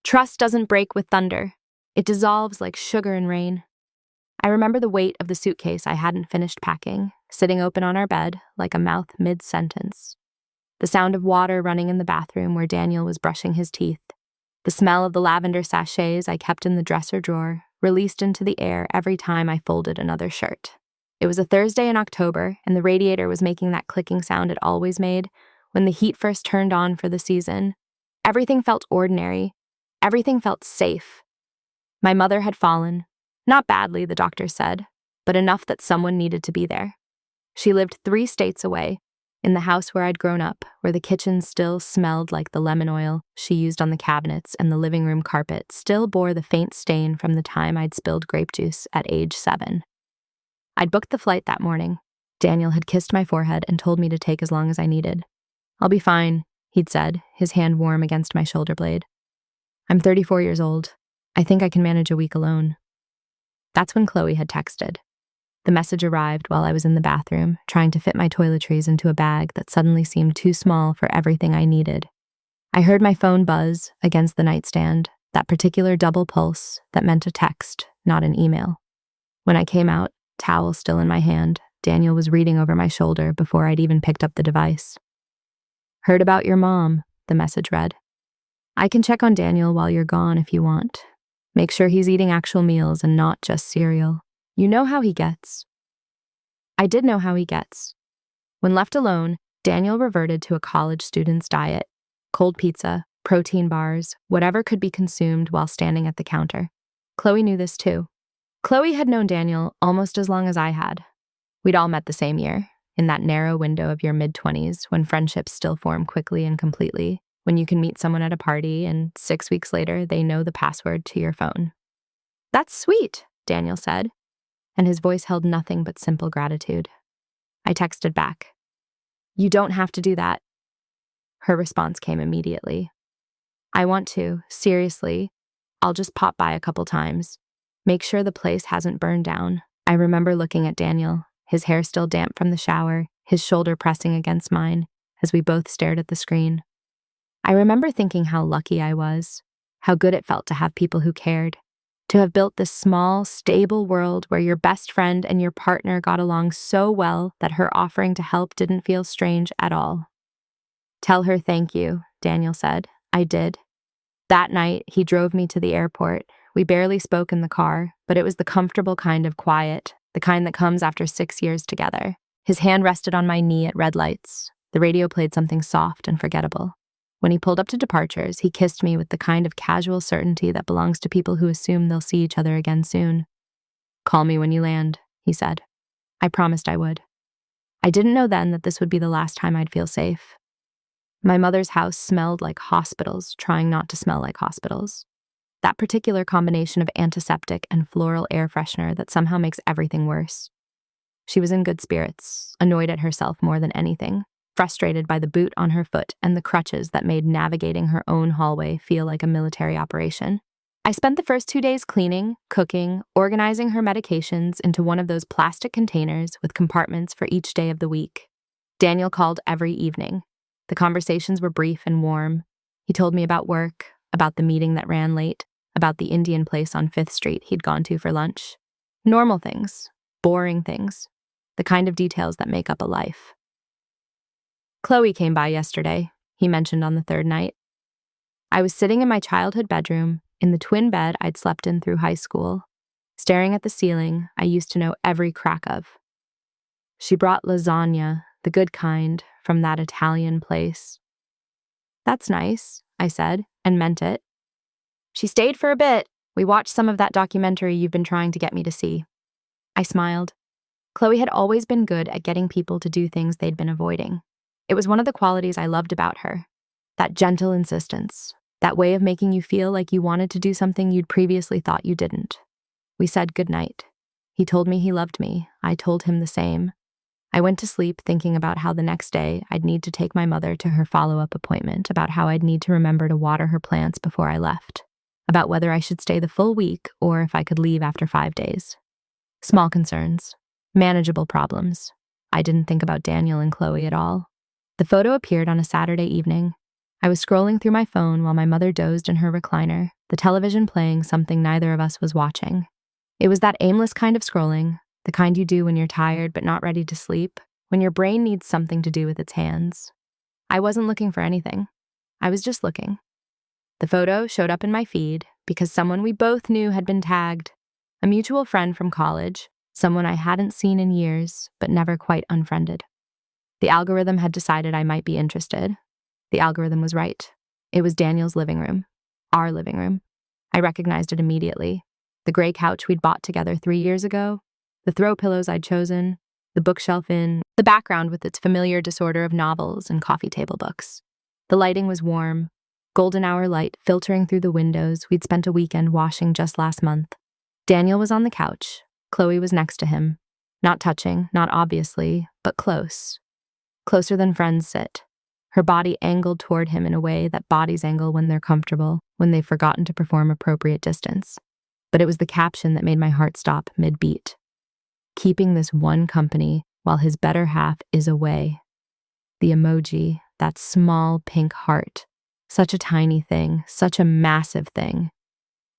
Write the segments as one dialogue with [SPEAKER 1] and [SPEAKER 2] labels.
[SPEAKER 1] Trust doesn't break with thunder. It dissolves like sugar in rain. I remember the weight of the suitcase I hadn't finished packing, sitting open on our bed like a mouth mid-sentence. The sound of water running in the bathroom where Daniel was brushing his teeth. The smell of the lavender sachets I kept in the dresser drawer, released into the air every time I folded another shirt. It was a Thursday in October, and the radiator was making that clicking sound it always made when the heat first turned on for the season. Everything felt ordinary. Everything felt safe. My mother had fallen. Not badly, the doctors said, but enough that someone needed to be there. She lived 3 states away, in the house where I'd grown up, where the kitchen still smelled like the lemon oil she used on the cabinets, and the living room carpet still bore the faint stain from the time I'd spilled grape juice at age 7. I'd booked the flight that morning. Daniel had kissed my forehead and told me to take as long as I needed. "I'll be fine," he'd said, his hand warm against my shoulder blade. "I'm 34 years old. I think I can manage a week alone." That's when Chloe had texted. The message arrived while I was in the bathroom, trying to fit my toiletries into a bag that suddenly seemed too small for everything I needed. I heard my phone buzz against the nightstand, that particular double pulse that meant a text, not an email. When I came out, towel still in my hand, Daniel was reading over my shoulder before I'd even picked up the device. "Heard about your mom," the message read. "I can check on Daniel while you're gone if you want. Make sure he's eating actual meals and not just cereal. You know how he gets." I did know how he gets. When left alone, Daniel reverted to a college student's diet: cold pizza, protein bars, whatever could be consumed while standing at the counter. Chloe knew this too. Chloe had known Daniel almost as long as I had. We'd all met the same year, in that narrow window of your mid-20s when friendships still form quickly and completely, when you can meet someone at a party and 6 weeks later they know the password to your phone. "That's sweet," Daniel said, and his voice held nothing but simple gratitude. I texted back, "You don't have to do that." Her response came immediately. "I want to, seriously. I'll just pop by a couple times. Make sure the place hasn't burned down." I remember looking at Daniel, his hair still damp from the shower, his shoulder pressing against mine, as we both stared at the screen. I remember thinking how lucky I was, how good it felt to have people who cared, to have built this small, stable world where your best friend and your partner got along so well that her offering to help didn't feel strange at all. "Tell her thank you," Daniel said. I did. That night, he drove me to the airport. We barely spoke in the car, but it was the comfortable kind of quiet, the kind that comes after 6 years together. His hand rested on my knee at red lights. The radio played something soft and forgettable. When he pulled up to departures, he kissed me with the kind of casual certainty that belongs to people who assume they'll see each other again soon. "Call me when you land," he said. I promised I would. I didn't know then that this would be the last time I'd feel safe. My mother's house smelled like hospitals, trying not to smell like hospitals. That particular combination of antiseptic and floral air freshener that somehow makes everything worse. She was in good spirits, annoyed at herself more than anything, frustrated by the boot on her foot and the crutches that made navigating her own hallway feel like a military operation. I spent the first 2 days cleaning, cooking, organizing her medications into one of those plastic containers with compartments for each day of the week. Daniel called every evening. The conversations were brief and warm. He told me about work, about the meeting that ran late, about the Indian place on 5th Street he'd gone to for lunch. Normal things, boring things, the kind of details that make up a life. "Chloe came by yesterday," he mentioned on the 3rd night. I was sitting in my childhood bedroom, in the twin bed I'd slept in through high school, staring at the ceiling I used to know every crack of. "She brought lasagna, the good kind, from that Italian place." "That's nice," I said, and meant it. "She stayed for a bit. We watched some of that documentary you've been trying to get me to see." I smiled. Chloe had always been good at getting people to do things they'd been avoiding. It was one of the qualities I loved about her. That gentle insistence, that way of making you feel like you wanted to do something you'd previously thought you didn't. We said goodnight. He told me he loved me. I told him the same. I went to sleep thinking about how the next day I'd need to take my mother to her follow-up appointment, about how I'd need to remember to water her plants before I left, about whether I should stay the full week or if I could leave after 5 days. Small concerns, manageable problems. I didn't think about Daniel and Chloe at all. The photo appeared on a Saturday evening. I was scrolling through my phone while my mother dozed in her recliner, the television playing something neither of us was watching. It was that aimless kind of scrolling, the kind you do when you're tired but not ready to sleep, when your brain needs something to do with its hands. I wasn't looking for anything. I was just looking. The photo showed up in my feed because someone we both knew had been tagged. A mutual friend from college, someone I hadn't seen in years but never quite unfriended. The algorithm had decided I might be interested. The algorithm was right. It was Daniel's living room. Our living room. I recognized it immediately. The gray couch we'd bought together 3 years ago, the throw pillows I'd chosen, the bookshelf in the background with its familiar disorder of novels and coffee table books. The lighting was warm, golden hour light filtering through the windows we'd spent a weekend washing just last month. Daniel was on the couch. Chloe was next to him. Not touching, not obviously, but close. Closer than friends sit. Her body angled toward him in a way that bodies angle when they're comfortable, when they've forgotten to perform appropriate distance. But it was the caption that made my heart stop mid-beat. Keeping this one company while his better half is away. The emoji, that small pink heart. Such a tiny thing, such a massive thing.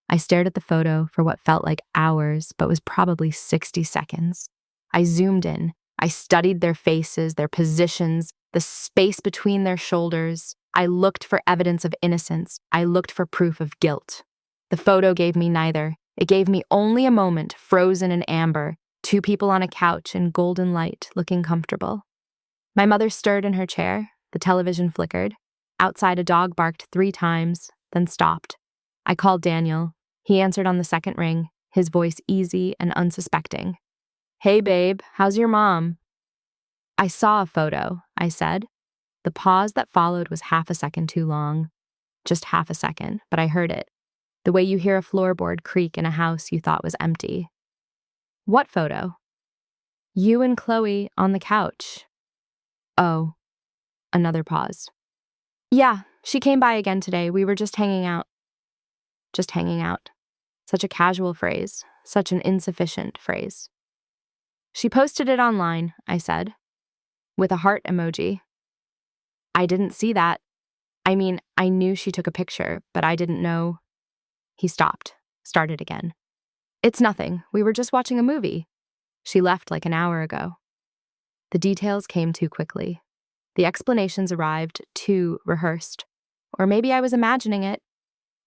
[SPEAKER 1] I stared at the photo for what felt like hours, but was probably 60 seconds. I zoomed in. I studied their faces, their positions, the space between their shoulders. I looked for evidence of innocence. I looked for proof of guilt. The photo gave me neither. It gave me only a moment, frozen in amber, 2 people on a couch in golden light, looking comfortable. My mother stirred in her chair. The television flickered. Outside, a dog barked 3 times, then stopped. I called Daniel. He answered on the second ring, his voice easy and unsuspecting. "Hey, babe, how's your mom?" "I saw a photo," I said. The pause that followed was half a second too long. Just half a second, but I heard it. The way you hear a floorboard creak in a house you thought was empty. "What photo?" "You and Chloe on the couch." "Oh." Another pause. "Yeah, she came by again today. We were just hanging out." Just hanging out. Such a casual phrase, such an insufficient phrase. "She posted it online," I said, with a heart emoji. "I didn't see that. I mean, I knew she took a picture, but I didn't know." He stopped, started again. "It's nothing. We were just watching a movie. She left like an hour ago." The details came too quickly. The explanations arrived too rehearsed. Or maybe I was imagining it.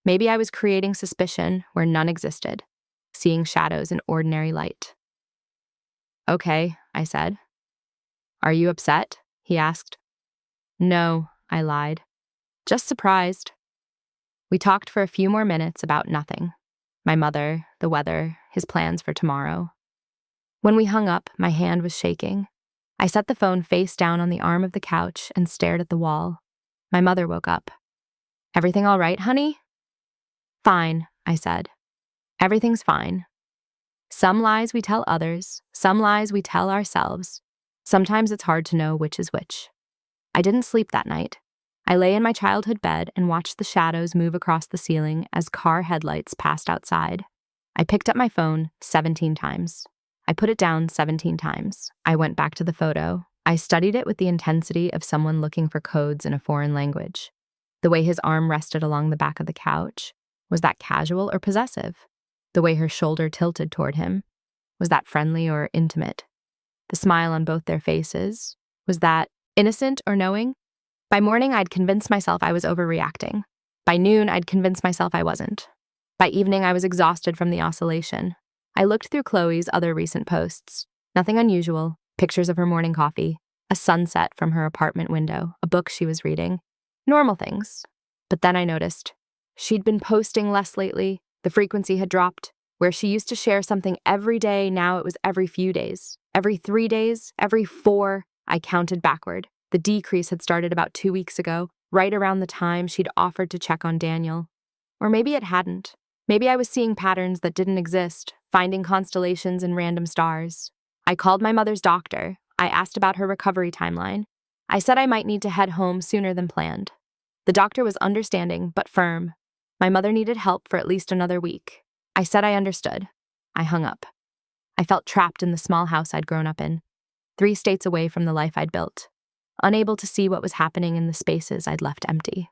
[SPEAKER 1] Maybe I was creating suspicion where none existed, seeing shadows in ordinary light. "Okay," I said. "Are you upset?" he asked. "No," I lied. "Just surprised." We talked for a few more minutes about nothing. My mother, the weather, his plans for tomorrow. When we hung up, my hand was shaking. I set the phone face down on the arm of the couch and stared at the wall. My mother woke up. "Everything all right, honey?" "Fine," I said. "Everything's fine. Some lies we tell others, some lies we tell ourselves. Sometimes it's hard to know which is which." I didn't sleep that night. I lay in my childhood bed and watched the shadows move across the ceiling as car headlights passed outside. I picked up my phone 17 times. I put it down 17 times. I went back to the photo. I studied it with the intensity of someone looking for codes in a foreign language. The way his arm rested along the back of the couch, was that casual or possessive? The way her shoulder tilted toward him, was that friendly or intimate? The smile on both their faces, was that innocent or knowing? By morning, I'd convinced myself I was overreacting. By noon, I'd convinced myself I wasn't. By evening, I was exhausted from the oscillation. I looked through Chloe's other recent posts. Nothing unusual. Pictures of her morning coffee, a sunset from her apartment window, a book she was reading. Normal things. But then I noticed. She'd been posting less lately. The frequency had dropped. Where she used to share something every day, now it was every few days. Every 3 days, every 4. I counted backward. The decrease had started about 2 weeks ago, right around the time she'd offered to check on Daniel. Or maybe it hadn't. Maybe I was seeing patterns that didn't exist, finding constellations in random stars. I called my mother's doctor. I asked about her recovery timeline. I said I might need to head home sooner than planned. The doctor was understanding, but firm. My mother needed help for at least another week. I said I understood. I hung up. I felt trapped in the small house I'd grown up in, 3 states away from the life I'd built, unable to see what was happening in the spaces I'd left empty.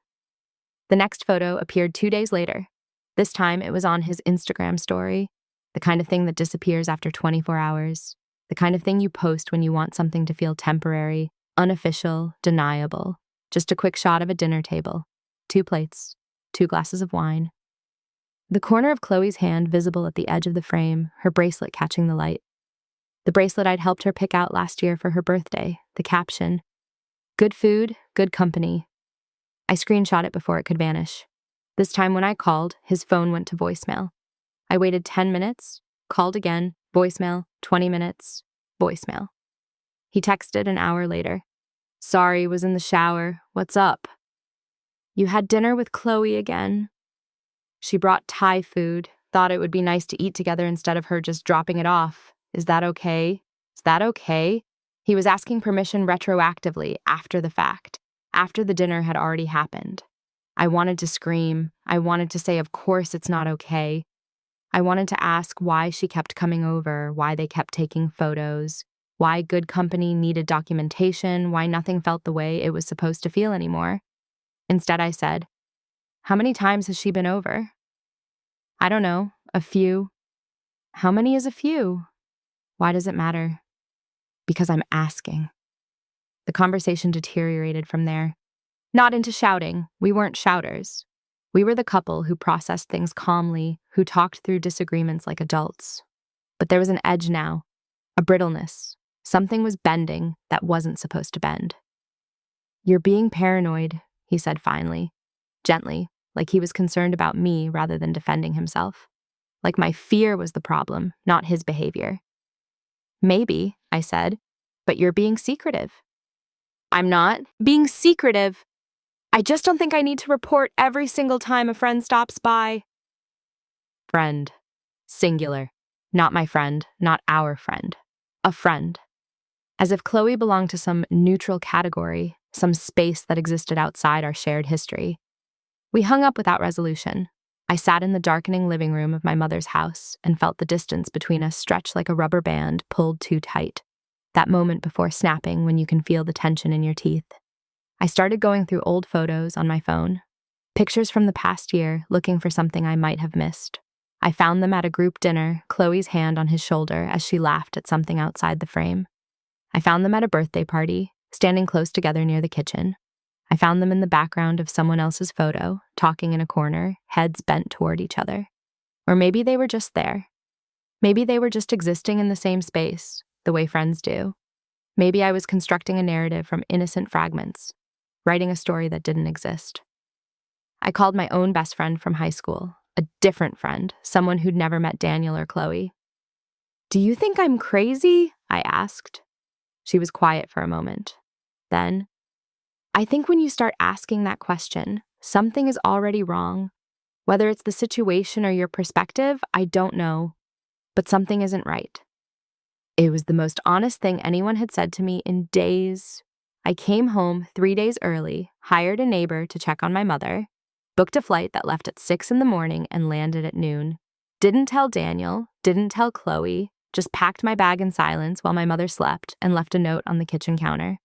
[SPEAKER 1] The next photo appeared 2 days later. This time it was on his Instagram story, the kind of thing that disappears after 24 hours, the kind of thing you post when you want something to feel temporary, unofficial, deniable. Just a quick shot of a dinner table, 2 plates, 2 glasses of wine. The corner of Chloe's hand visible at the edge of the frame, her bracelet catching the light. The bracelet I'd helped her pick out last year for her birthday, the caption, "Good food, good company." I screenshot it before it could vanish. This time when I called, his phone went to voicemail. I waited 10 minutes, called again, voicemail, 20 minutes, voicemail. He texted an hour later. "Sorry, was in the shower. What's up?" "You had dinner with Chloe again." "She brought Thai food. Thought it would be nice to eat together instead of her just dropping it off. Is that okay? Is that okay?" He was asking permission retroactively, after the fact, after the dinner had already happened. I wanted to scream. I wanted to say, of course it's not okay. I wanted to ask why she kept coming over, why they kept taking photos, why good company needed documentation, why nothing felt the way it was supposed to feel anymore. Instead, I said, "How many times has she been over?" "I don't know, a few." "How many is a few?" "Why does it matter?" "Because I'm asking." The conversation deteriorated from there. Not into shouting. We weren't shouters. We were the couple who processed things calmly, who talked through disagreements like adults. But there was an edge now, a brittleness. Something was bending that wasn't supposed to bend. "You're being paranoid," he said finally, gently, like he was concerned about me rather than defending himself. Like my fear was the problem, not his behavior. "Maybe," I said, "but you're being secretive." "I'm not being secretive. I just don't think I need to report every single time a friend stops by." Friend. Singular. Not my friend, not our friend. A friend. As if Chloe belonged to some neutral category, some space that existed outside our shared history. We hung up without resolution. I sat in the darkening living room of my mother's house and felt the distance between us stretch like a rubber band pulled too tight. That moment before snapping when you can feel the tension in your teeth. I started going through old photos on my phone, pictures from the past year, looking for something I might have missed. I found them at a group dinner, Chloe's hand on his shoulder as she laughed at something outside the frame. I found them at a birthday party, standing close together near the kitchen. I found them in the background of someone else's photo, talking in a corner, heads bent toward each other. Or maybe they were just there. Maybe they were just existing in the same space, the way friends do. Maybe I was constructing a narrative from innocent fragments, writing a story that didn't exist. I called my own best friend from high school, a different friend, someone who'd never met Daniel or Chloe. "Do you think I'm crazy?" I asked. She was quiet for a moment. Then, "I think when you start asking that question, something is already wrong. Whether it's the situation or your perspective, I don't know. But something isn't right." It was the most honest thing anyone had said to me in days. I came home 3 days early, hired a neighbor to check on my mother, booked a flight that left at 6 in the morning and landed at noon. Didn't tell Daniel, didn't tell Chloe, just packed my bag in silence while my mother slept and left a note on the kitchen counter.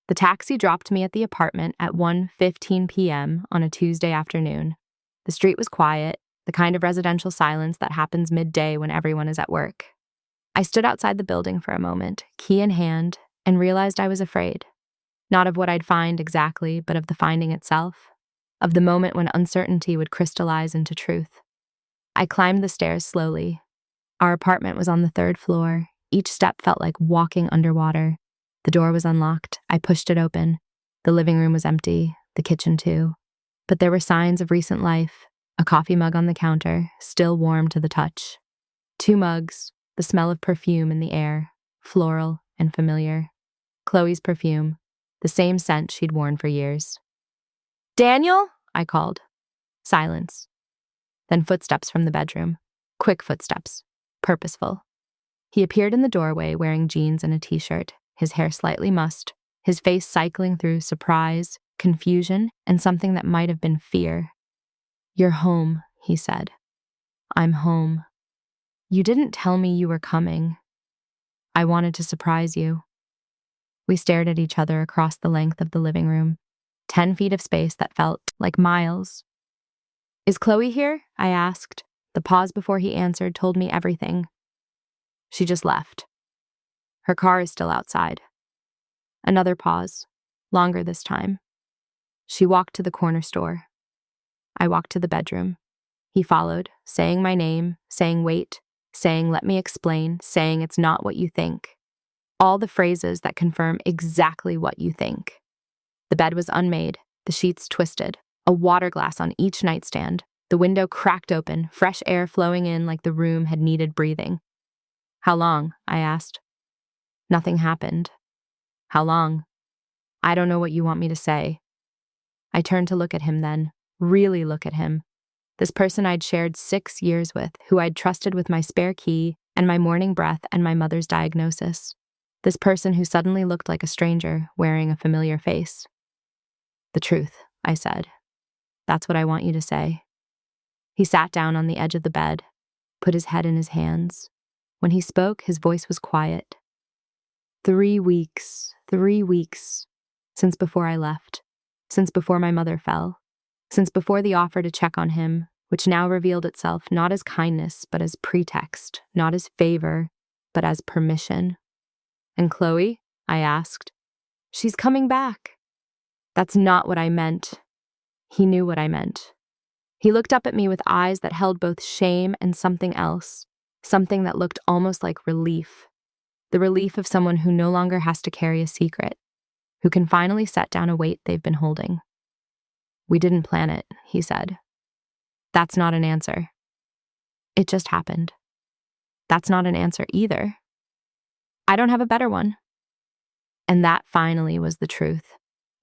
[SPEAKER 1] The taxi dropped me at the apartment at 1:15 p.m. on a Tuesday afternoon. The street was quiet, the kind of residential silence that happens midday when everyone is at work. I stood outside the building for a moment, key in hand, and realized I was afraid. Not of what I'd find exactly, but of the finding itself, of the moment when uncertainty would crystallize into truth. I climbed the stairs slowly. Our apartment was on the 3rd floor. Each step felt like walking underwater. The door was unlocked. I pushed it open. The living room was empty, the kitchen too. But there were signs of recent life, a coffee mug on the counter, still warm to the touch. 2 mugs, the smell of perfume in the air, floral and familiar. Chloe's perfume, the same scent she'd worn for years. "Daniel?" I called. Silence. Then footsteps from the bedroom. Quick footsteps. Purposeful. He appeared in the doorway wearing jeans and a t-shirt, his hair slightly mussed, his face cycling through surprise, confusion, and something that might have been fear. "You're home," he said. "I'm home. You didn't tell me you were coming. I wanted to surprise you." We stared at each other across the length of the living room. 10 feet of space that felt like miles, Is Chloe here? I asked. The pause before he answered told me everything. She just left. Her car is still outside. Another pause, longer this time. She walked to the corner store. I walked to the bedroom. He followed, saying my name, saying wait, saying let me explain, saying it's not what you think. All the phrases that confirm exactly what you think. The bed was unmade, the sheets twisted, a water glass on each nightstand, the window cracked open, fresh air flowing in like the room had needed breathing. How long? I asked. Nothing happened. How long? I don't know what you want me to say. I turned to look at him then, really look at him. This person I'd shared 6 years with, who I'd trusted with my spare key and my morning breath and my mother's diagnosis. This person who suddenly looked like a stranger, wearing a familiar face. The truth, I said. That's what I want you to say. He sat down on the edge of the bed, put his head in his hands. When he spoke, his voice was quiet. 3 weeks, 3 weeks, since before I left, since before my mother fell, since before the offer to check on him, which now revealed itself not as kindness, but as pretext, not as favor, but as permission. And Chloe? I asked. She's coming back. That's not what I meant. He knew what I meant. He looked up at me with eyes that held both shame and something else, something that looked almost like relief. The relief of someone who no longer has to carry a secret, who can finally set down a weight they've been holding. We didn't plan it, he said. That's not an answer. It just happened. That's not an answer either. I don't have a better one. And that finally was the truth.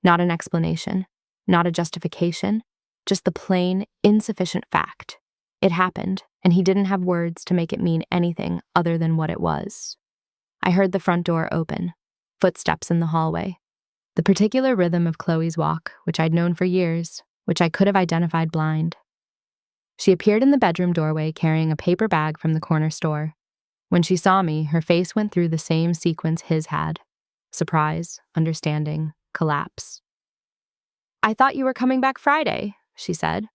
[SPEAKER 1] Not an explanation, not a justification, just the plain, insufficient fact. It happened, and he didn't have words to make it mean anything other than what it was. I heard the front door open, footsteps in the hallway. The particular rhythm of Chloe's walk, which I'd known for years, which I could have identified blind. She appeared in the bedroom doorway carrying a paper bag from the corner store. When she saw me, her face went through the same sequence his had. Surprise, understanding, collapse. I thought you were coming back Friday, she said.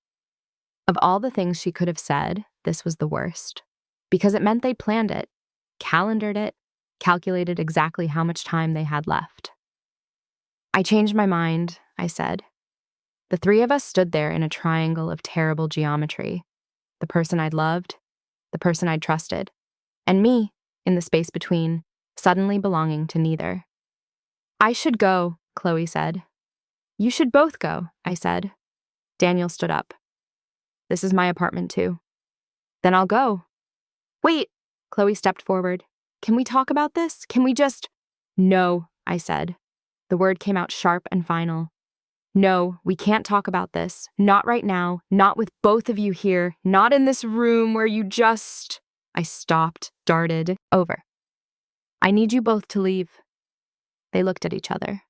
[SPEAKER 1] Of all the things she could have said, this was the worst. Because it meant they'd planned it, calendared it, calculated exactly how much time they had left. I changed my mind, I said. The three of us stood there in a triangle of terrible geometry. The person I'd loved, the person I'd trusted, and me, in the space between, suddenly belonging to neither. I should go, Chloe said. You should both go, I said. Daniel stood up. This is my apartment too. Then I'll go. Wait, Chloe stepped forward. Can we talk about this? Can we just... No, I said. The word came out sharp and final. No, we can't talk about this. Not right now. Not with both of you here. Not in this room where you just... I stopped, darted, over. I need you both to leave. They looked at each other.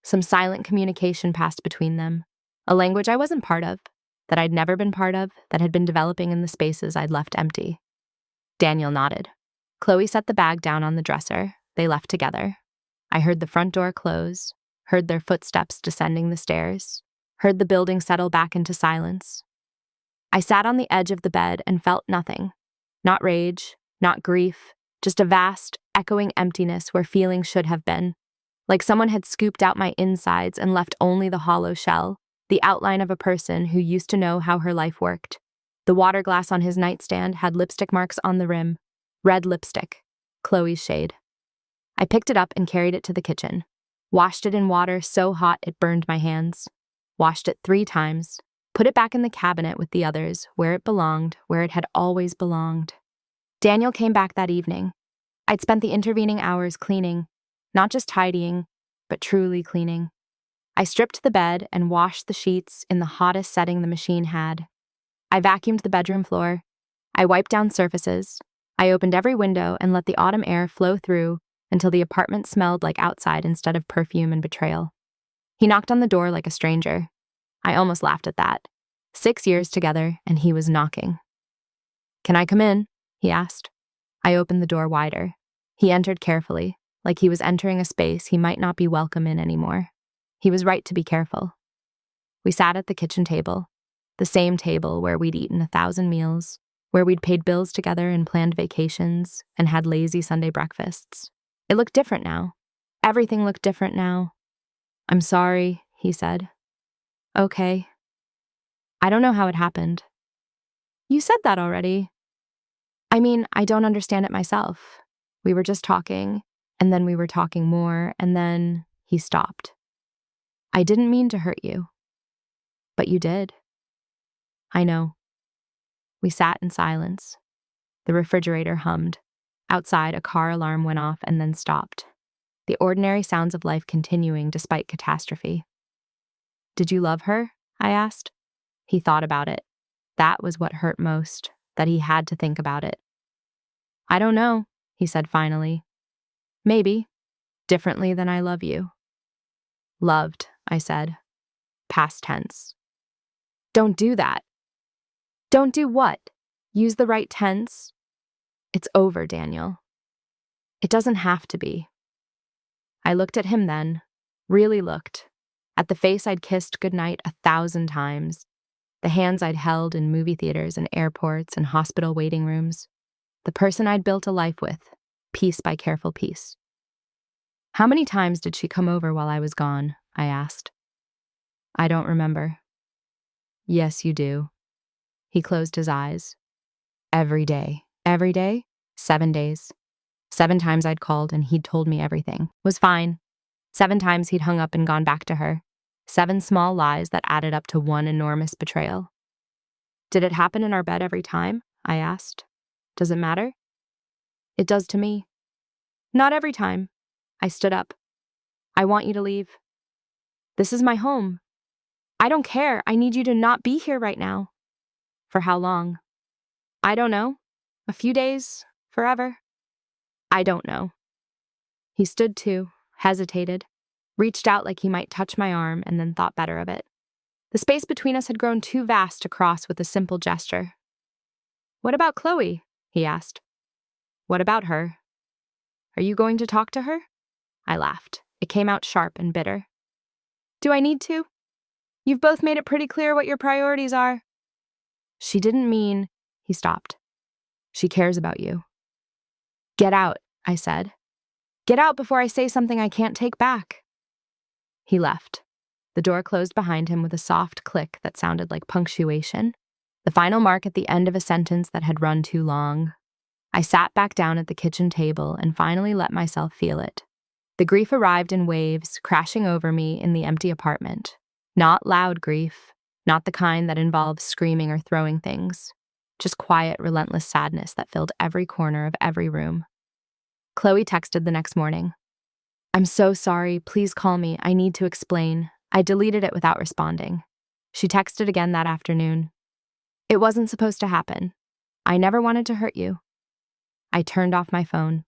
[SPEAKER 1] Some silent communication passed between them. A language I wasn't part of, that I'd never been part of, that had been developing in the spaces I'd left empty. Daniel nodded. Chloe set the bag down on the dresser. They left together. I heard the front door close, heard their footsteps descending the stairs, heard the building settle back into silence. I sat on the edge of the bed and felt nothing. Not rage, not grief, just a vast, echoing emptiness where feeling should have been. Like someone had scooped out my insides and left only the hollow shell, the outline of a person who used to know how her life worked. The water glass on his nightstand had lipstick marks on the rim. Red lipstick, Chloe's shade. I picked it up and carried it to the kitchen. Washed it in water so hot it burned my hands. Washed it 3 times. Put it back in the cabinet with the others, where it belonged, where it had always belonged. Daniel came back that evening. I'd spent the intervening hours cleaning, not just tidying, but truly cleaning. I stripped the bed and washed the sheets in the hottest setting the machine had. I vacuumed the bedroom floor. I wiped down surfaces. I opened every window and let the autumn air flow through until the apartment smelled like outside instead of perfume and betrayal. He knocked on the door like a stranger. I almost laughed at that. 6 years together, and he was knocking. Can I come in? He asked. I opened the door wider. He entered carefully, like he was entering a space he might not be welcome in anymore. He was right to be careful. We sat at the kitchen table. The same table where we'd eaten 1,000 meals, where we'd paid bills together and planned vacations and had lazy Sunday breakfasts. It looked different now. Everything looked different now. "I'm sorry," he said. "Okay." "I don't know how it happened." "You said that already." "I mean, I don't understand it myself. We were just talking, and then we were talking more, and then he stopped. I didn't mean to hurt you." "But you did." "I know." We sat in silence. The refrigerator hummed. Outside, a car alarm went off and then stopped. The ordinary sounds of life continuing despite catastrophe. "Did you love her?" I asked. He thought about it. That was what hurt most, that he had to think about it. "I don't know," he said finally. "Maybe. Differently than I love you." "Loved," I said. Past tense. "Don't do that." "Don't do what? Use the right tense?" "It's over, Daniel." "It doesn't have to be." I looked at him then, really looked, at the face I'd kissed goodnight 1,000 times, the hands I'd held in movie theaters and airports and hospital waiting rooms, the person I'd built a life with, piece by careful piece. "How many times did she come over while I was gone?" I asked. "I don't remember." "Yes, you do." He closed his eyes. "Every day." "Every day?" 7 days. 7 times I'd called and he'd told me everything was fine. 7 times he'd hung up and gone back to her. 7 small lies that added up to one enormous betrayal. "Did it happen in our bed every time?" I asked. "Does it matter?" "It does to me." "Not every time." I stood up. "I want you to leave. This is my home. I don't care. I need you to not be here right now." "For how long?" "I don't know. A few days. Forever." "I don't know." He stood too, hesitated, reached out like he might touch my arm, and then thought better of it. The space between us had grown too vast to cross with a simple gesture. "What about Chloe?" he asked. "What about her?" "Are you going to talk to her?" I laughed. It came out sharp and bitter. "Do I need to? You've both made it pretty clear what your priorities are." "She didn't mean—" He stopped. "She cares about you." "Get out," I said. "Get out before I say something I can't take back." He left. The door closed behind him with a soft click that sounded like punctuation, the final mark at the end of a sentence that had run too long. I sat back down at the kitchen table and finally let myself feel it. The grief arrived in waves, crashing over me in the empty apartment. Not loud grief, not the kind that involves screaming or throwing things. Just quiet, relentless sadness that filled every corner of every room. Chloe texted the next morning. "I'm so sorry. Please call me. I need to explain." I deleted it without responding. She texted again that afternoon. "It wasn't supposed to happen. I never wanted to hurt you." I turned off my phone.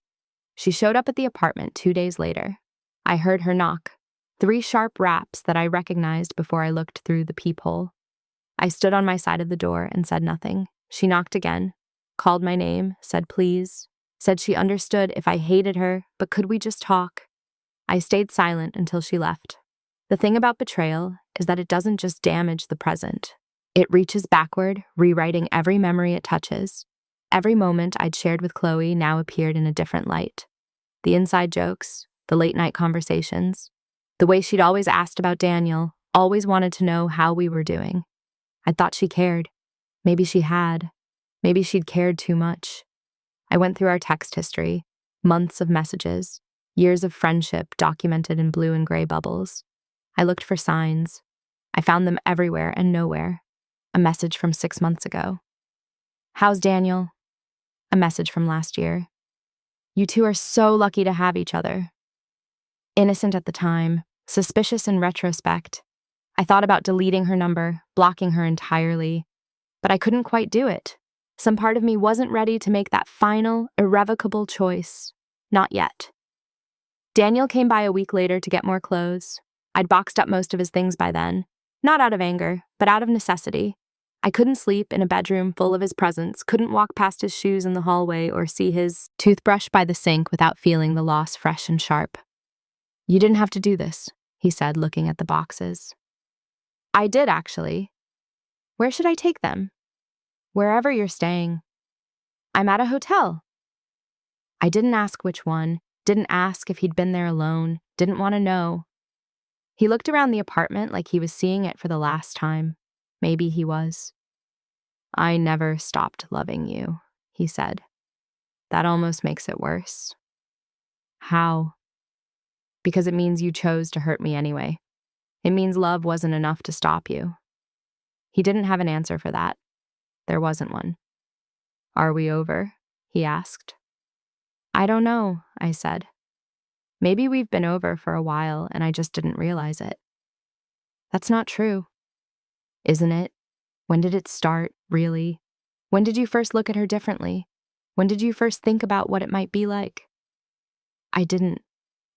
[SPEAKER 1] She showed up at the apartment 2 days later. I heard her knock. 3 sharp raps that I recognized before I looked through the peephole. I stood on my side of the door and said nothing. She knocked again, called my name, said please, said she understood if I hated her, but could we just talk? I stayed silent until she left. The thing about betrayal is that it doesn't just damage the present. It reaches backward, rewriting every memory it touches. Every moment I'd shared with Chloe now appeared in a different light. The inside jokes, the late-night conversations, the way she'd always asked about Daniel, always wanted to know how we were doing. I thought she cared. Maybe she had. Maybe she'd cared too much. I went through our text history, months of messages, years of friendship documented in blue and gray bubbles. I looked for signs. I found them everywhere and nowhere. A message from 6 months ago. "How's Daniel?" A message from last year. "You two are so lucky to have each other." Innocent at the time, suspicious in retrospect. I thought about deleting her number, blocking her entirely, but I couldn't quite do it. Some part of me wasn't ready to make that final, irrevocable choice. Not yet. Daniel came by a week later to get more clothes. I'd boxed up most of his things by then, not out of anger, but out of necessity. I couldn't sleep in a bedroom full of his presents, couldn't walk past his shoes in the hallway or see his toothbrush by the sink without feeling the loss fresh and sharp. "You didn't have to do this," he said, looking at the boxes. "I did, actually." Where should I take them? Wherever you're staying. I'm at a hotel. I didn't ask which one, didn't ask if he'd been there alone, didn't want to know. He looked around the apartment like he was seeing it for the last time. Maybe he was. I never stopped loving you, he said. That almost makes it worse. How? Because it means you chose to hurt me anyway. It means love wasn't enough to stop you. He didn't have an answer for that. There wasn't one. Are we over? He asked. I don't know, I said. Maybe we've been over for a while and I just didn't realize it. That's not true. Isn't it? When did it start, really? When did you first look at her differently? When did you first think about what it might be like? I didn't.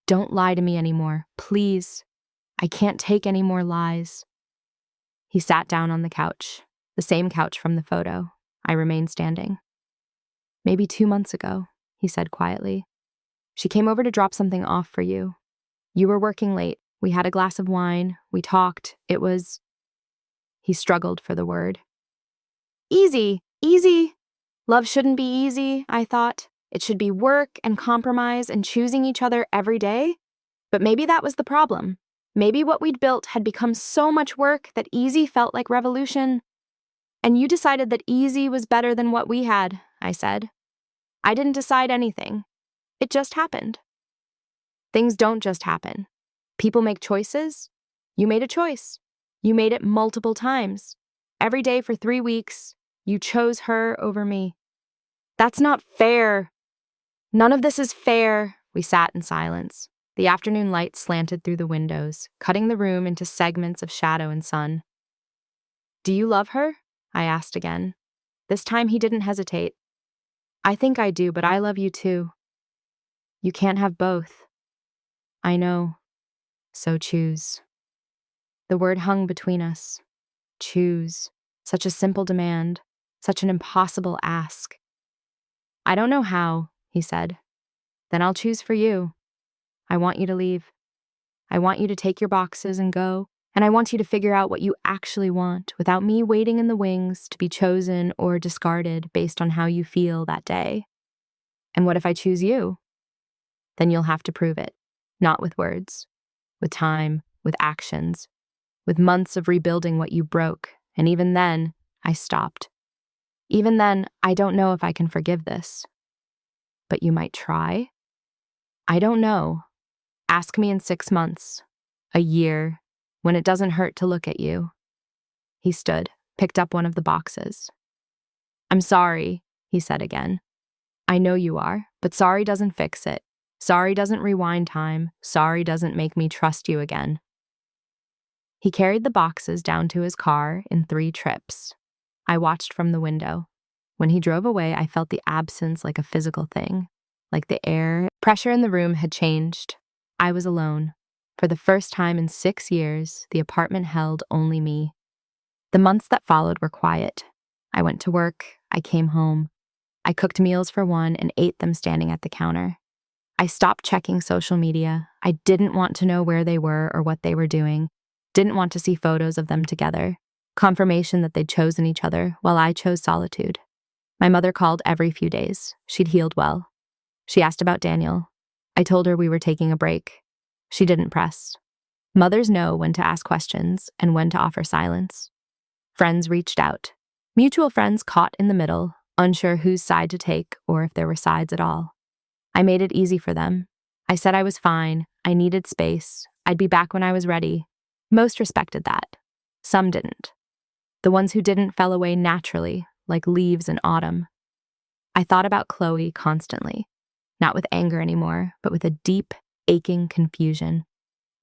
[SPEAKER 1] Don't lie to me anymore, please. I can't take any more lies. He sat down on the couch, the same couch from the photo. I remained standing. Maybe 2 months ago, he said quietly. She came over to drop something off for you. You were working late. We had a glass of wine. We talked. It was... He struggled for the word. Easy, easy. Love shouldn't be easy, I thought. It should be work and compromise and choosing each other every day. But maybe that was the problem. Maybe what we'd built had become so much work that easy felt like revolution. And you decided that easy was better than what we had, I said. I didn't decide anything. It just happened. Things don't just happen. People make choices. You made a choice. You made it multiple times. Every day for 3 weeks, you chose her over me. That's not fair. None of this is fair. We sat in silence. The afternoon light slanted through the windows, cutting the room into segments of shadow and sun. Do you love her? I asked again. This time he didn't hesitate. I think I do, but I love you too. You can't have both. I know. So choose. The word hung between us. Choose. Such a simple demand. Such an impossible ask. I don't know how, he said. Then I'll choose for you. I want you to leave. I want you to take your boxes and go, and I want you to figure out what you actually want without me waiting in the wings to be chosen or discarded based on how you feel that day. And what if I choose you? Then you'll have to prove it, not with words, with time, with actions, with months of rebuilding what you broke, and even then, I stopped. Even then, I don't know if I can forgive this. But you might try? I don't know. Ask me in 6 months, a year, when it doesn't hurt to look at you. He stood, picked up one of the boxes. I'm sorry, he said again. I know you are, but sorry doesn't fix it. Sorry doesn't rewind time. Sorry doesn't make me trust you again. He carried the boxes down to his car in 3 trips. I watched from the window. When he drove away, I felt the absence like a physical thing. Like the air, pressure in the room had changed. I was alone. For the first time in 6 years, the apartment held only me. The months that followed were quiet. I went to work. I came home. I cooked meals for one and ate them standing at the counter. I stopped checking social media. I didn't want to know where they were or what they were doing. Didn't want to see photos of them together. Confirmation that they'd chosen each other while I chose solitude. My mother called every few days. She'd healed well. She asked about Daniel. I told her we were taking a break. She didn't press. Mothers know when to ask questions and when to offer silence. Friends reached out. Mutual friends caught in the middle, unsure whose side to take or if there were sides at all. I made it easy for them. I said I was fine. I needed space. I'd be back when I was ready. Most respected that. Some didn't. The ones who didn't fell away naturally, like leaves in autumn. I thought about Chloe constantly, not with anger anymore, but with a deep, aching confusion.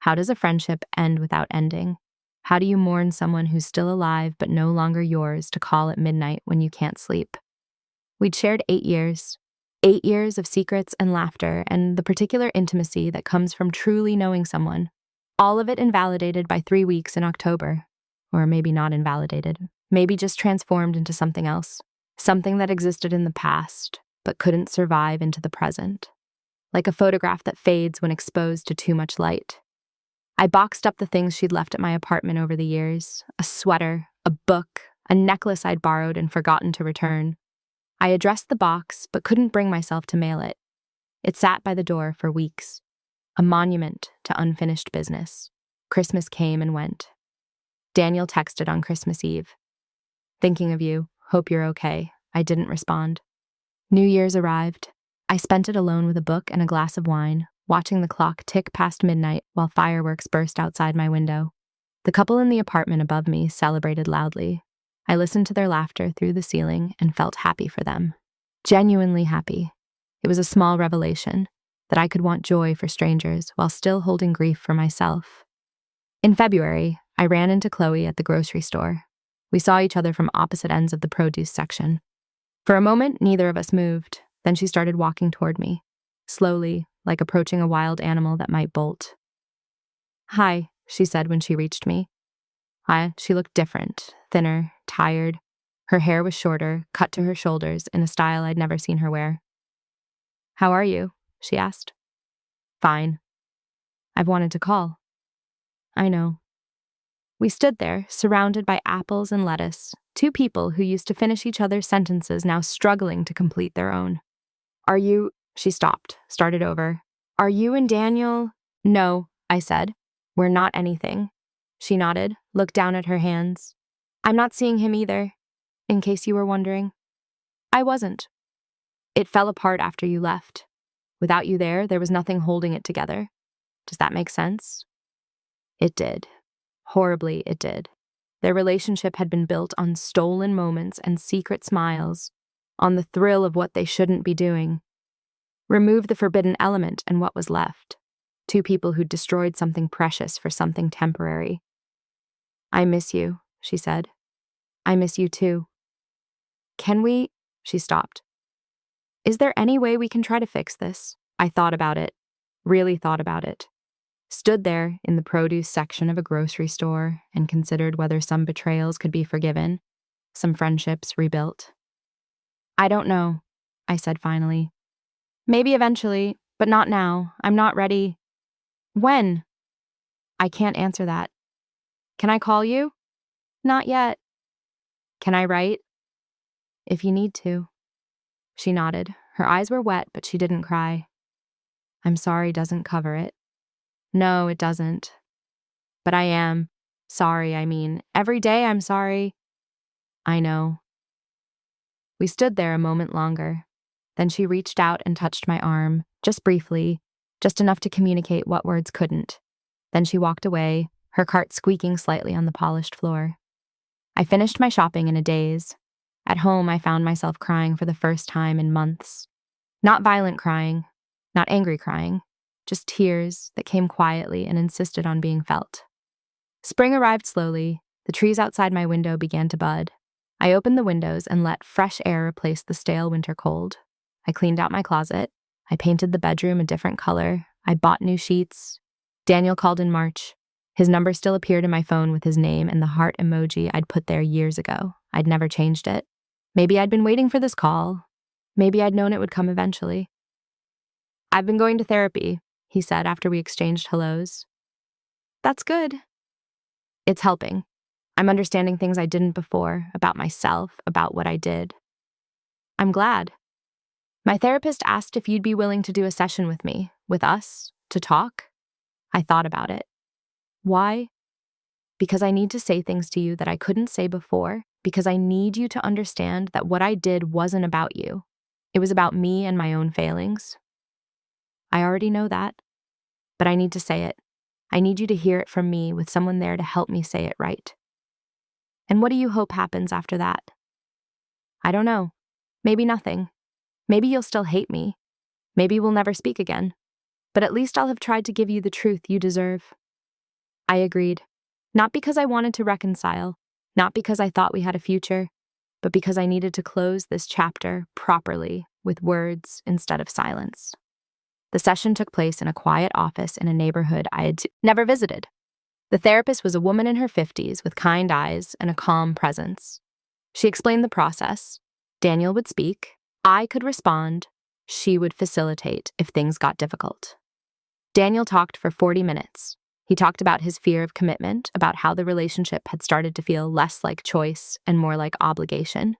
[SPEAKER 1] How does a friendship end without ending? How do you mourn someone who's still alive but no longer yours to call at midnight when you can't sleep? We'd shared 8 years. 8 years of secrets and laughter and the particular intimacy that comes from truly knowing someone. All of it invalidated by 3 weeks in October. Or maybe not invalidated. Maybe just transformed into something else. Something that existed in the past, but couldn't survive into the present. Like a photograph that fades when exposed to too much light. I boxed up the things she'd left at my apartment over the years. A sweater, a book, a necklace I'd borrowed and forgotten to return. I addressed the box, but couldn't bring myself to mail it. It sat by the door for weeks, a monument to unfinished business. Christmas came and went. Daniel texted on Christmas Eve. "Thinking of you. Hope you're okay." I didn't respond. New Year's arrived. I spent it alone with a book and a glass of wine, watching the clock tick past midnight while fireworks burst outside my window. The couple in the apartment above me celebrated loudly. I listened to their laughter through the ceiling and felt happy for them. Genuinely happy. It was a small revelation that I could want joy for strangers while still holding grief for myself. In February, I ran into Chloe at the grocery store. We saw each other from opposite ends of the produce section. For a moment, neither of us moved. Then she started walking toward me, slowly, like approaching a wild animal that might bolt. "Hi," she said when she reached me. She looked different, thinner, tired. Her hair was shorter, cut to her shoulders in a style I'd never seen her wear. "How are you?" she asked. "Fine. I've wanted to call." "I know." We stood there, surrounded by apples and lettuce, two people who used to finish each other's sentences now struggling to complete their own. "Are you—" She stopped, started over. "Are you and Daniel—" "No," I said. "We're not anything." She nodded, looked down at her hands. "I'm not seeing him either, in case you were wondering." I wasn't. It fell apart after you left. Without you there was nothing holding it together. Does that make sense? It did. Horribly, it did. Their relationship had been built on stolen moments and secret smiles, on the thrill of what they shouldn't be doing. Remove the forbidden element and what was left? Two people who destroyed something precious for something temporary. "I miss you," she said. "I miss you too." "Can we—" She stopped. "Is there any way we can try to fix this?" I thought about it, really thought about it. Stood there in the produce section of a grocery store and considered whether some betrayals could be forgiven, some friendships rebuilt. "I don't know," I said finally. "Maybe eventually, but not now. I'm not ready." "When?" "I can't answer that." "Can I call you?" "Not yet." "Can I write?" "If you need to." She nodded. Her eyes were wet, but she didn't cry. "I'm sorry doesn't cover it." "No, it doesn't. But I am. Sorry, I mean. Every day I'm sorry." "I know." We stood there a moment longer. Then she reached out and touched my arm, just briefly, just enough to communicate what words couldn't. Then she walked away, her cart squeaking slightly on the polished floor. I finished my shopping in a daze. At home, I found myself crying for the first time in months. Not violent crying, not angry crying, just tears that came quietly and insisted on being felt. Spring arrived slowly. The trees outside my window began to bud. I opened the windows and let fresh air replace the stale winter cold. I cleaned out my closet. I painted the bedroom a different color. I bought new sheets. Daniel called in March. His number still appeared in my phone with his name and the heart emoji I'd put there years ago. I'd never changed it. Maybe I'd been waiting for this call. Maybe I'd known it would come eventually. "I've been going to therapy," he said after we exchanged hellos. "That's good." "It's helping. I'm understanding things I didn't before, about myself, about what I did." "I'm glad." "My therapist asked if you'd be willing to do a session with me, with us, to talk." I thought about it. "Why?" "Because I need to say things to you that I couldn't say before, because I need you to understand that what I did wasn't about you. It was about me and my own failings." "I already know that, but I need to say it. I need you to hear it from me with someone there to help me say it right." "And what do you hope happens after that?" "I don't know. Maybe nothing. Maybe you'll still hate me. Maybe we'll never speak again. But at least I'll have tried to give you the truth you deserve." I agreed. Not because I wanted to reconcile, not because I thought we had a future, but because I needed to close this chapter properly with words instead of silence. The session took place in a quiet office in a neighborhood I had never visited. The therapist was a woman in her 50s with kind eyes and a calm presence. She explained the process. Daniel would speak. I could respond. She would facilitate if things got difficult. Daniel talked for 40 minutes. He talked about his fear of commitment, about how the relationship had started to feel less like choice and more like obligation.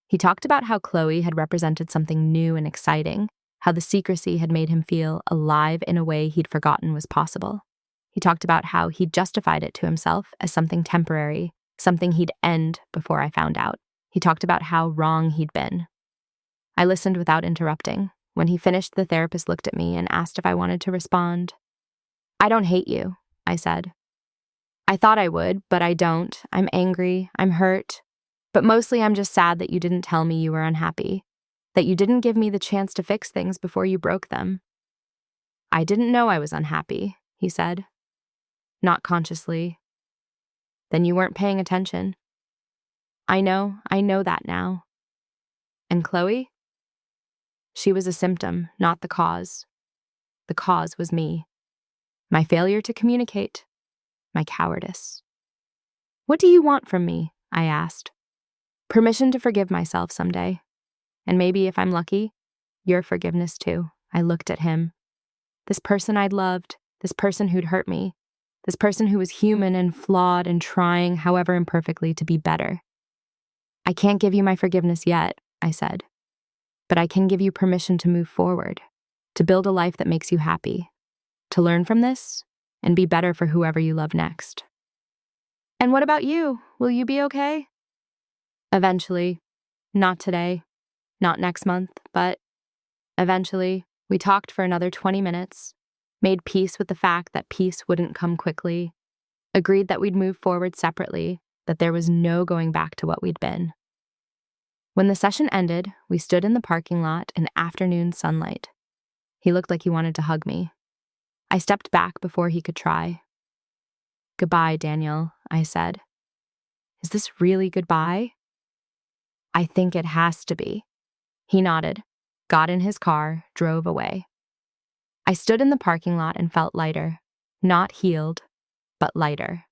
[SPEAKER 1] He talked about how Chloe had represented something new and exciting, how the secrecy had made him feel alive in a way he'd forgotten was possible. He talked about how he'd justified it to himself as something temporary, something he'd end before I found out. He talked about how wrong he'd been. I listened without interrupting. When he finished, the therapist looked at me and asked if I wanted to respond. "I don't hate you," I said. "I thought I would, but I don't. I'm angry, I'm hurt. But mostly I'm just sad that you didn't tell me you were unhappy, that you didn't give me the chance to fix things before you broke them." "I didn't know I was unhappy," he said. "Not consciously." "Then you weren't paying attention." I know that now." "And Chloe?" "She was a symptom, not the cause. The cause was me. My failure to communicate. My cowardice." "What do you want from me?" I asked. "Permission to forgive myself someday. And maybe, if I'm lucky, your forgiveness too." I looked at him. This person I'd loved, this person who'd hurt me, this person who was human and flawed and trying, however imperfectly, to be better. "I can't give you my forgiveness yet," I said. "But I can give you permission to move forward, to build a life that makes you happy, to learn from this, and be better for whoever you love next." "And what about you? Will you be okay?" "Eventually. Not today. Not next month, but eventually." We talked for another 20 minutes, made peace with the fact that peace wouldn't come quickly, agreed that we'd move forward separately, that there was no going back to what we'd been. When the session ended, we stood in the parking lot in afternoon sunlight. He looked like he wanted to hug me. I stepped back before he could try. "Goodbye, Daniel," I said. "Is this really goodbye?" "I think it has to be." He nodded, got in his car, drove away. I stood in the parking lot and felt lighter. Not healed, but lighter.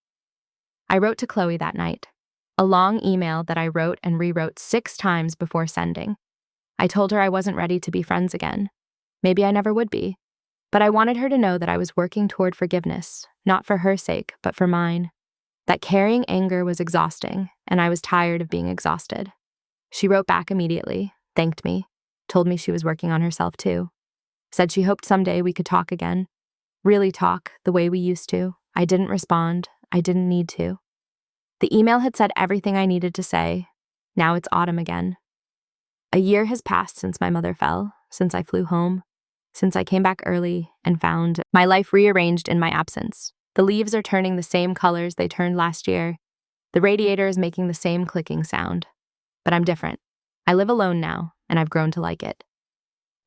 [SPEAKER 1] I wrote to Chloe that night. A long email that I wrote and rewrote 6 times before sending. I told her I wasn't ready to be friends again. Maybe I never would be. But I wanted her to know that I was working toward forgiveness, not for her sake, but for mine. That carrying anger was exhausting, and I was tired of being exhausted. She wrote back immediately, thanked me, told me she was working on herself too. Said she hoped someday we could talk again. Really talk, the way we used to. I didn't respond. I didn't need to. The email had said everything I needed to say. Now it's autumn again. A year has passed since my mother fell, since I flew home, since I came back early and found my life rearranged in my absence. The leaves are turning the same colors they turned last year. The radiator is making the same clicking sound. But I'm different. I live alone now, and I've grown to like it.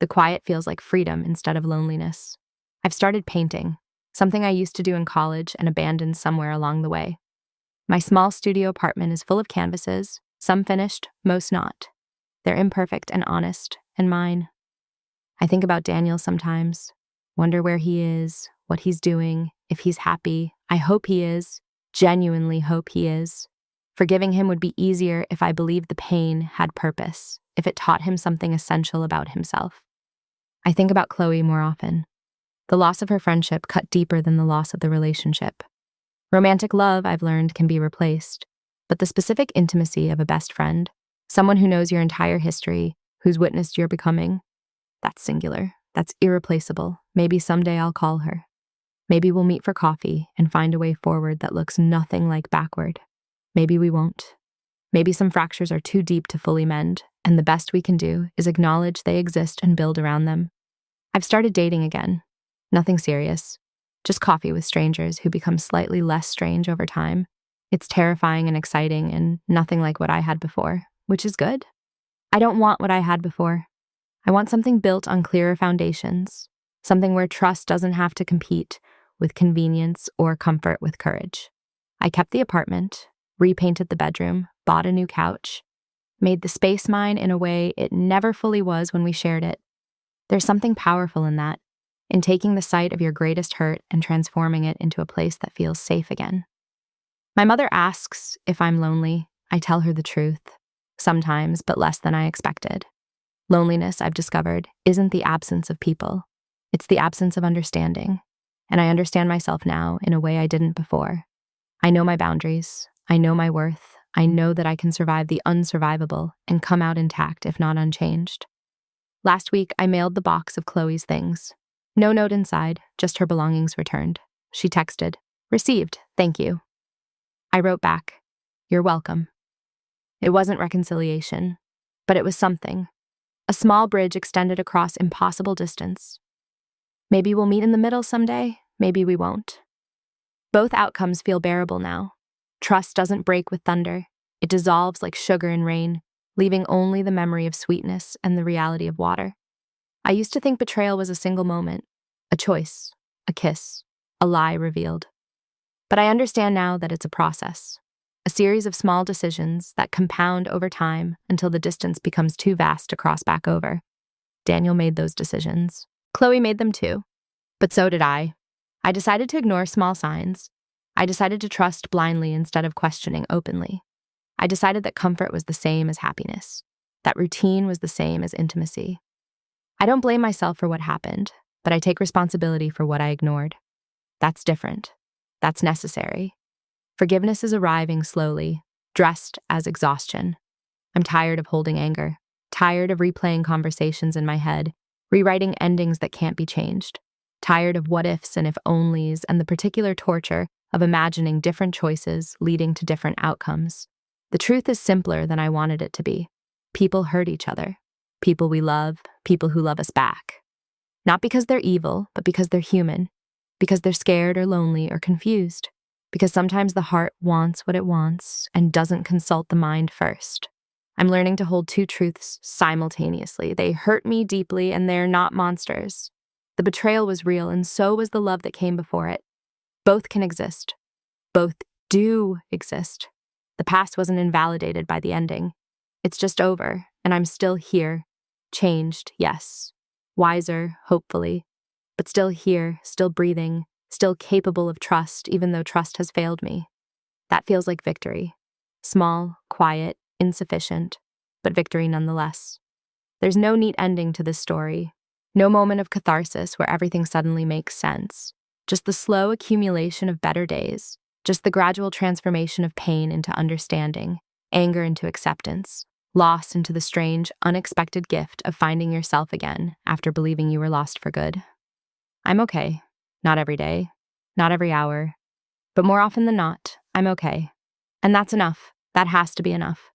[SPEAKER 1] The quiet feels like freedom instead of loneliness. I've started painting, something I used to do in college and abandoned somewhere along the way. My small studio apartment is full of canvases, some finished, most not. They're imperfect and honest, and mine. I think about Daniel sometimes, wonder where he is, what he's doing, if he's happy. I hope he is, genuinely hope he is. Forgiving him would be easier if I believed the pain had purpose, if it taught him something essential about himself. I think about Chloe more often. The loss of her friendship cut deeper than the loss of the relationship. Romantic love, I've learned, can be replaced, but the specific intimacy of a best friend, someone who knows your entire history, who's witnessed your becoming, that's singular, that's irreplaceable. Maybe someday I'll call her. Maybe we'll meet for coffee and find a way forward that looks nothing like backward. Maybe we won't. Maybe some fractures are too deep to fully mend, and the best we can do is acknowledge they exist and build around them. I've started dating again. Nothing serious. Just coffee with strangers who become slightly less strange over time. It's terrifying and exciting and nothing like what I had before, which is good. I don't want what I had before. I want something built on clearer foundations, something where trust doesn't have to compete with convenience or comfort with courage. I kept the apartment, repainted the bedroom, bought a new couch, made the space mine in a way it never fully was when we shared it. There's something powerful in that, in taking the site of your greatest hurt and transforming it into a place that feels safe again. My mother asks if I'm lonely. I tell her the truth, sometimes, but less than I expected. Loneliness, I've discovered, isn't the absence of people. It's the absence of understanding. and I understand myself now in a way I didn't before. I know my boundaries. I know my worth. I know that I can survive the unsurvivable and come out intact, if not unchanged. Last week, I mailed the box of Chloe's things. No note inside, just her belongings returned. She texted, "Received, thank you." I wrote back, "You're welcome." It wasn't reconciliation, but it was something. A small bridge extended across impossible distance. Maybe we'll meet in the middle someday, maybe we won't. Both outcomes feel bearable now. Trust doesn't break with thunder. It dissolves like sugar in rain, leaving only the memory of sweetness and the reality of water. I used to think betrayal was a single moment, a choice, a kiss, a lie revealed. But I understand now that it's a process, a series of small decisions that compound over time until the distance becomes too vast to cross back over. Daniel made those decisions. Chloe made them too. But so did I. I decided to ignore small signs. I decided to trust blindly instead of questioning openly. I decided that comfort was the same as happiness, that routine was the same as intimacy. I don't blame myself for what happened, but I take responsibility for what I ignored. That's different. That's necessary. Forgiveness is arriving slowly, dressed as exhaustion. I'm tired of holding anger, tired of replaying conversations in my head, rewriting endings that can't be changed, tired of what ifs and if onlys and the particular torture of imagining different choices leading to different outcomes. The truth is simpler than I wanted it to be. People hurt each other. People we love, people who love us back. Not because they're evil, but because they're human. Because they're scared or lonely or confused. Because sometimes the heart wants what it wants and doesn't consult the mind first. I'm learning to hold two truths simultaneously. They hurt me deeply and they're not monsters. The betrayal was real and so was the love that came before it. Both can exist. Both do exist. The past wasn't invalidated by the ending. It's just over, and I'm still here. Changed, yes. Wiser, hopefully. But still here, still breathing, still capable of trust, even though trust has failed me. That feels like victory. Small, quiet, insufficient, but victory nonetheless. There's no neat ending to this story. No moment of catharsis where everything suddenly makes sense. Just the slow accumulation of better days. Just the gradual transformation of pain into understanding, anger into acceptance, loss into the strange, unexpected gift of finding yourself again after believing you were lost for good. I'm okay. Not every day, not every hour, but more often than not, I'm okay. And that's enough. That has to be enough.